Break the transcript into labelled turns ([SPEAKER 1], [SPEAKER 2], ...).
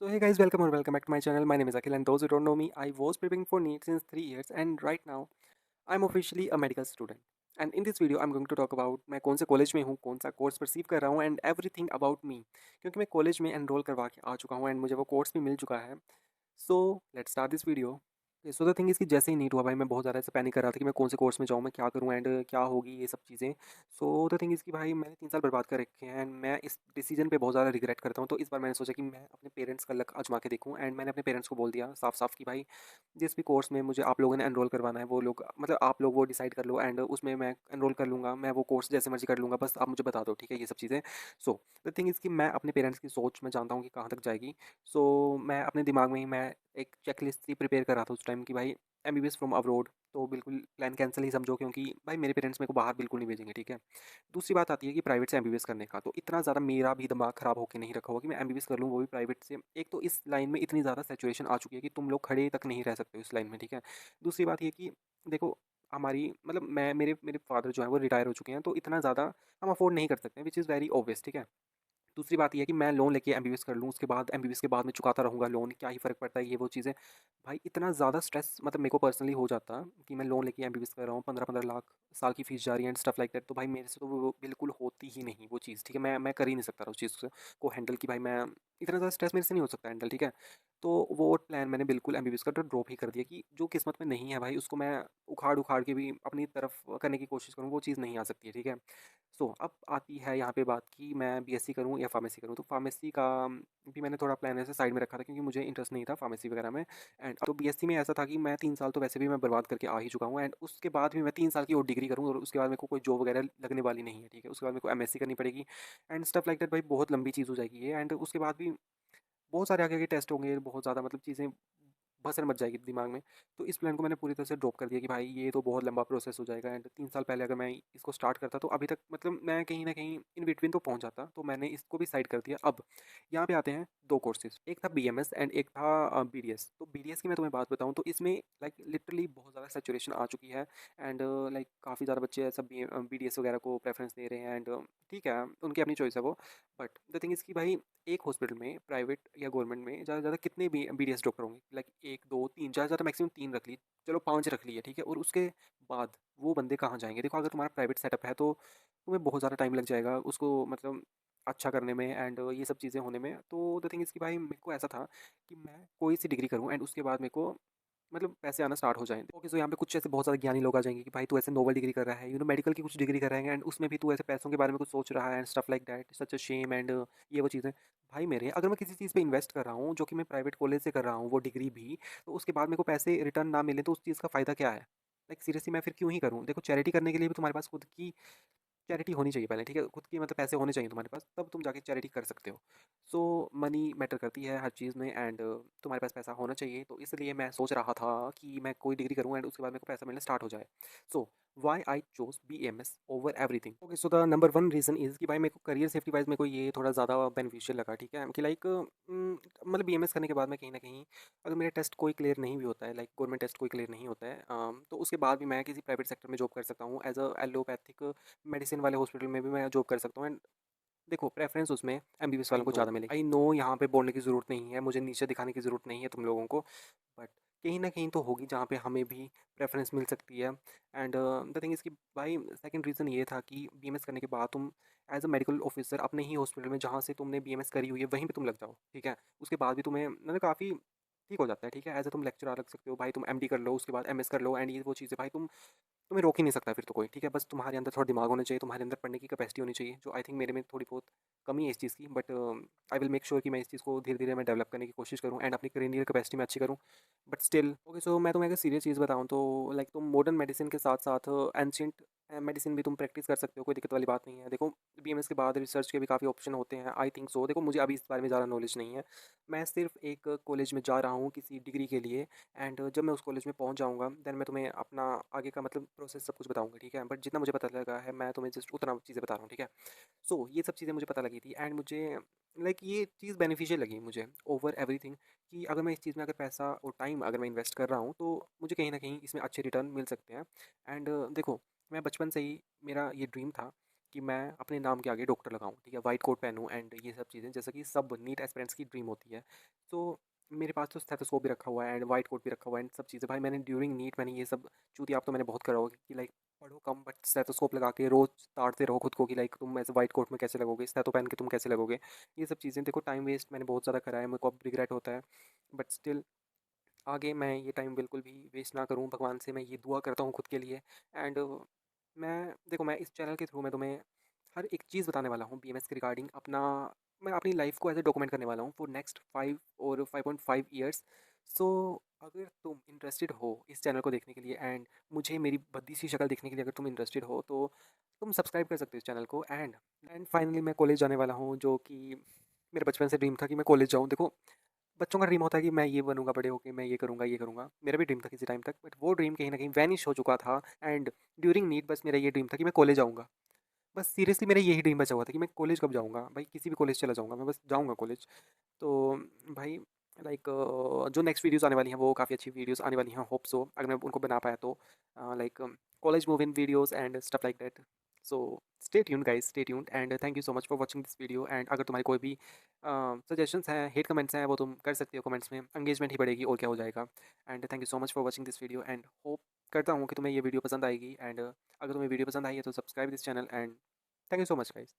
[SPEAKER 1] So hey guys, welcome or welcome back to my channel. My name is Akhil, and those who don't know me, I was preparing for NEET since 3 years, and right now I'm officially a medical student. And in this video, I'm going to talk about मैं कौन से college में हूँ, कौन सा course perceive कर रहा हूँ, एंड एवरीथिंग अबाउट मी, क्योंकि मैं कॉलेज में एनरोल करवा के आ चुका हूँ एंड मुझे वो कोर्स भी मिल चुका है. So let's start this video. So the thing इसकी जैसे ही नीट हुआ भाई, मैं बहुत ज़्यादा ऐसे पैनिक कर रहा था कि मैं कौन से कोर्स में जाऊँ, मैं क्या करूँ एंड क्या होगी ये सब चीज़ें. सो द थिंग इसकी भाई, मैंने 3 साल बर्बाद कर रखे हैं एंड मैं इस डिसीजन पे बहुत ज़्यादा रिग्रेट करता हूँ. तो इस बार मैंने सोचा कि मैं अपने पेरेंट्स का लक आजमा के देखूँ, एंड मैंने अपने पेरेंट्स को बोल दिया साफ साफ कि भाई, जिस भी कोर्स में मुझे आप लोगों ने एनरोल करवाना है, वो लोग मतलब आप लोग वो डिसाइड कर लो एंड उसमें मैं एनरोल कर लूँगा. मैं वो कोर्स जैसे मर्जी कर लूँगा, बस आप मुझे बता दो, ठीक है, ये सब चीज़ें. सो द थिंग इसकी मैं अपने पेरेंट्स की सोच में जानता हूँ कि कहाँ तक जाएगी. सो मैं अपने दिमाग में ही मैं एक चेकलिस्ट सी प्रिपेयर कर रहा था उस टाइम कि भाई एमबीबीएस फ्रॉम अब्रोड, तो बिल्कुल प्लान कैंसिल ही समझो, क्योंकि भाई मेरे पेरेंट्स मेरे को बाहर बिल्कुल नहीं भेजेंगे, ठीक है. दूसरी बात आती है कि प्राइवेट से एमबीबीएस करने का, तो इतना ज़्यादा मेरा भी दिमाग ख़राब होकर नहीं रखा होगा कि मैं एमबीबीएस कर लूँ, वो भी प्राइवेट से. एक तो इस लाइन में इतनी ज़्यादा सैचुरेशन आ चुकी है कि तुम लोग खड़े तक नहीं रह सकते हो इस लाइन में, ठीक है. दूसरी बात ये कि देखो, हमारी मतलब मैं मेरे मेरे फादर जो हैं वो रिटायर हो चुके हैं, तो इतना ज़्यादा हम अफोर्ड नहीं कर सकते, विच इज़ वेरी ऑब्वियस, ठीक है. दूसरी बात ये है कि मैं लोन लेके एमबीबीएस कर लूँ, उसके बाद एमबीबीएस के बाद मैं चुकाता रहूँगा लोन, क्या ही फ़र्क पड़ता है, ये वो चीज़ें. भाई इतना ज़्यादा स्ट्रेस मतलब मेरे को पर्सनली हो जाता कि मैं लोन लेके एमबीबीएस कर रहा हूँ, 15-15 लाख साल की फ़ीस जा रही है एंड स्टफ़ लाइक दैट. तो भाई मेरे से तो वो बिल्कुल होती ही नहीं वो चीज़, ठीक है. मैं कर ही नहीं सकता उस चीज़ को हैंडल कि भाई मैं इतना ज़्यादा स्ट्रेस मेरे से नहीं हो सकता हैंडल, ठीक है. तो वो प्लान मैंने बिल्कुल एमबीबीएस का तो ड्रॉप ही कर दिया कि जो किस्मत में नहीं है भाई, उसको मैं उखाड़ उखाड़ के भी अपनी तरफ करने की कोशिश करूँ, वो चीज़ नहीं आ सकती है, ठीक है. सो अब आती है यहाँ पे बात कि मैं बीएससी करूँ या फार्मेसी करूँ. तो फार्मेसी का भी मैंने थोड़ा प्लान ऐसे साइड में रखा था, क्योंकि मुझे इंटरेस्ट नहीं था फार्मेसी वगैरह में. एंड तो बीएससी में ऐसा था कि मैं 3 साल तो वैसे भी मैं बर्बाद करके आ ही चुका हूँ, एंड उसके बाद भी मैं 3 साल की और डिग्री करूँ और उसके बाद मेरे को कोई जॉब वगैरह लगने वाली नहीं है, ठीक है. उसके बाद मेरे को एमएससी करनी पड़ेगी एंड स्टफ लाइक दैट. भाई बहुत लंबी चीज़ हो जाएगी ये, एंड उसके बाद भी बहुत सारे आगे के टेस्ट होंगे, बहुत ज़्यादा मतलब चीज़ें भसड़ मच जाएगी दिमाग में. तो इस प्लान को मैंने पूरी तरह से ड्रॉप कर दिया कि भाई ये तो बहुत लंबा प्रोसेस हो जाएगा, एंड 3 साल पहले अगर मैं इसको स्टार्ट करता तो अभी तक मतलब मैं कहीं ना कहीं इन बिटवीन तो पहुंच जाता. तो मैंने इसको भी साइड कर दिया. अब यहाँ पे आते हैं दो कोर्सेज, एक था बीएमएस एंड एक था बीडीएस. तो बीडीएस की मैं तुम्हें बात बताऊँ तो इसमें लाइक लिटरली बहुत ज़्यादा सेचुरेशन आ चुकी है, एंड लाइक काफ़ी ज़्यादा बच्चे ऐसा बीडीएस वगैरह को प्रेफरेंस दे रहे हैं, एंड ठीक है, उनकी अपनी चॉइस है वो. बट द थिंग इज़ कि भाई एक हॉस्पिटल में प्राइवेट या गवर्नमेंट में ज़्यादा से ज़्यादा कितने बीडीएस डॉक्टर होंगे, लाइक एक दो तीन, ज़्यादा से ज़्यादा मैक्सिमम 3 रख लिए, चलो 5 रख लिए, ठीक है. और उसके बाद वो बंदे कहाँ जाएंगे? देखो, अगर तुम्हारा प्राइवेट सेटअप है तो तुम्हें बहुत ज़्यादा टाइम लग जाएगा उसको मतलब अच्छा करने में एंड ये सब चीज़ें होने में. तो द थिंग इज़ कि भाई मेरे को ऐसा था कि मैं कोई सी डिग्री करूँ एंड उसके बाद मेरे को मतलब पैसे आना स्टार्ट हो जाएँ. ओके, सो यहाँ पे कुछ ऐसे बहुत ज़्यादा ज्ञानी लोग आ जाएंगे कि भाई तू ऐसे नोबल डिग्री कर रहा है, मेडिकल की कुछ डिग्री कर रहे हैं एंड उसमें भी तू ऐसे पैसों के बारे में कुछ सोच रहा है and stuff like that, such a shame and ये वो चीज़ें. भाई मेरे, अगर मैं किसी चीज़ पे इन्वेस्ट कर रहा हूँ जो कि मैं प्राइवेट कॉलेज से कर रहा हूँ वो डिग्री भी, तो उसके बाद मेरे को पैसे रिटर्न ना मिले तो उस चीज़ का फ़ायदा क्या है? लाइक सीरियसली मैं फिर क्यों ही करूँ? देखो, चैरिटी करने के लिए भी तुम्हारे पास खुद की चैरिटी होनी चाहिए पहले, ठीक है. खुद की मतलब पैसे होने चाहिए तुम्हारे पास, तब तुम जाके चैरिटी कर सकते हो. सो मनी मैटर करती है हर चीज़ में, एंड तुम्हारे पास पैसा होना चाहिए. तो इसलिए मैं सोच रहा था कि मैं कोई डिग्री करूँ एंड उसके बाद मेरे को पैसा मिलना स्टार्ट हो जाए. So why I choose B M S over everything. Okay, so the number one reason is कि भाई मेरे को करियर सेफ्टी वाइज मेरे को ये थोड़ा ज़्यादा बेनिफिशियल लगा, ठीक है. कि लाइक मतलब बी एम एस करने के बाद मैं कहीं ना कहीं, अगर मेरा टेस्ट कोई क्लियर नहीं भी होता है, लाइक गवर्नमेंट टेस्ट कोई क्लियर नहीं होता है, तो उसके बाद भी मैं किसी प्राइवेट सेक्टर में जॉब कर सकता हूँ एज अ एलोपैथिक मेडिसिन वाले हॉस्पिटल में भी मैं जॉब कर सकता हूँ. एंड देखो, प्रेफरेंस उसमें एमबीबीएस वालों को ज़्यादा मिलेगी. आई नो यहाँ पे बोलने की ज़रूरत नहीं है, मुझे नीचे दिखाने की ज़रूरत नहीं है तुम लोगों को, बट कहीं ना कहीं तो होगी जहाँ पे हमें भी प्रेफरेंस मिल सकती है. एंड द थिंग इज़ कि भाई सेकंड रीज़न ये था कि बीएमएस करने के बाद तुम एज अ मेडिकल ऑफिसर अपने ही हॉस्पिटल में जहाँ से तुमने बीएमएस करी हुई है वहीं पे तुम लग जाओ, ठीक है. उसके बाद भी तुम्हें मतलब काफ़ी ठीक हो जाता है, ठीक है. एज अ तुम लेक्चरर लग सकते हो भाई, तुम एमडी कर लो, उसके बाद एमएस कर लो, एंड ये वो चीज़ें भाई तुम्हें रोक ही नहीं सकता फिर तो कोई, ठीक है. बस तुम्हारे अंदर थोड़ा दिमाग होना चाहिए, तुम्हारे अंदर पढ़ने की कैपेसिटी होनी चाहिए, जो आई थिंक मेरे में थोड़ी बहुत कमी है इस चीज़ की. But I will make sure कि मैं इस चीज़ को धीरे धीरे मैं डेवलप करने की कोशिश करूँ एंड अपनी करियर कैपेसिटी में अच्छी करूँ. बट स्टिल ओके, सो मैं तुम्हें अगर सीरियस चीज़ बताऊँ तो लाइक तुम मॉडर्न मेडिसिन के साथ साथ एंशियंट मेडिसिन भी तुम प्रैक्टिस कर सकते हो, कोई दिक्कत वाली बात नहीं है. देखो, बीएमएस के बाद रिसर्च के भी काफ़ी ऑप्शन होते हैं, आई थिंक सो. देखो, मुझे अभी इस बारे में ज़्यादा नॉलेज नहीं है, मैं सिर्फ एक कॉलेज में जा रहा हूँ किसी डिग्री के लिए, एंड जब मैं उस कॉलेज में पहुँच जाऊँगा देन मैं तुम्हें अपना आगे का मतलब प्रोसेस सब कुछ बताऊँगा, ठीक है. बट जितना मुझे पता लगा है मैं तुम्हें जस्ट उतना चीज़ें बता रहा हूँ, ठीक है. सो ये सब चीज़ें मुझे पता लगी थी एंड मुझे लाइक ये चीज़ बेनिफिशियल लगी मुझे ओवर एवरीथिंग, कि अगर मैं इस चीज़ में अगर पैसा और टाइम अगर मैं इन्वेस्ट कर रहा हूँ तो मुझे कहीं ना कहीं इसमें अच्छे रिटर्न मिल सकते हैं. एंड देखो, मैं बचपन से ही मेरा ये ड्रीम था कि मैं अपने नाम के आगे डॉक्टर लगाऊँ, ठीक है, वाइट कोट पहनूँ एंड ये सब चीज़ें, जैसा कि सब नीट एस्पिरेंट्स की ड्रीम होती है। तो मेरे पास तो स्टेथोस्कोप भी रखा हुआ है एंड वाइट कोट भी रखा हुआ है एंड सब चीज़ें। भाई मैंने ड्यूरिंग नीट मैंने ये सब चूतिया, आप तो मैंने बहुत करा होगा कि लाइक पढ़ो कम बट स्टेथोस्कोप लगा के रोज़ ताड़ते रहो खुद को कि लाइक तुम ऐसे वाइट कोट में कैसे लगोगे, स्टेथो पहन के तुम कैसे लगोगे। ये सब चीज़ें देखो, टाइम वेस्ट मैंने बहुत ज़्यादा करा है, मेरे को अब रिग्रेट होता है। बट स्टिल आगे मैं ये टाइम बिल्कुल भी वेस्ट ना करूँ, भगवान से मैं ये दुआ करता हूँ खुद के लिए। एंड मैं देखो, मैं इस चैनल के थ्रू मैं तुम्हें हर एक चीज़ बताने वाला हूँ बीएमएस के रिगार्डिंग। अपना मैं अपनी लाइफ को ऐसे डॉक्यूमेंट करने वाला हूँ फॉर नेक्स्ट 5 और 5.5 ईयर्स। सो अगर तुम इंटरेस्टेड हो इस चैनल को देखने के लिए एंड मुझे मेरी भद्दी सी शक्ल देखने के लिए अगर तुम इंटरेस्टेड हो तो तुम सब्सक्राइब कर सकते हो इस चैनल को। एंड फाइनली मैं कॉलेज जाने वाला हूँ, जो कि मेरे बचपन से ड्रीम था कि मैं कॉलेज जाऊँ। देखो, बच्चों का ड्रीम होता है कि मैं ये बनूंगा बड़े होके, मैं ये करूंगा। मेरा भी ड्रीम था किसी टाइम तक, बट वो ड्रीम कहीं ना कहीं वैनिश हो चुका था। एंड ड्यूरिंग नीट बस मेरा ये ड्रीम था कि मैं कॉलेज जाऊंगा। बस सीरियसली मेरा यही ड्रीम बचा हुआ था कि मैं कॉलेज कब जाऊंगा, भाई किसी भी कॉलेज चला जाऊंगा, मैं बस जाऊंगा कॉलेज। तो भाई लाइक जो नेक्स्ट वीडियोस आने वाली हैं वो काफ़ी अच्छी वीडियोस आने वाली हैं, होप सो, अगर मैं उनको बना पाया तो, like college move in videos and stuff like that. So stay tuned guys, stay tuned and thank you so much for watching this video. And अगर तुम्हारे कोई भी सजेशंस हैं, हेट कमेंट्स हैं, वो तुम कर सकते हो कमेंट्स में, एंगेजमेंट ही बढ़ेगी और क्या हो जाएगा। And thank you so much for watching this video and hope करता हूँ कि तुम्हें ये वीडियो पसंद आएगी। एंड अगर तुम्हें वीडियो पसंद आई है तो subscribe this channel and thank you so much guys.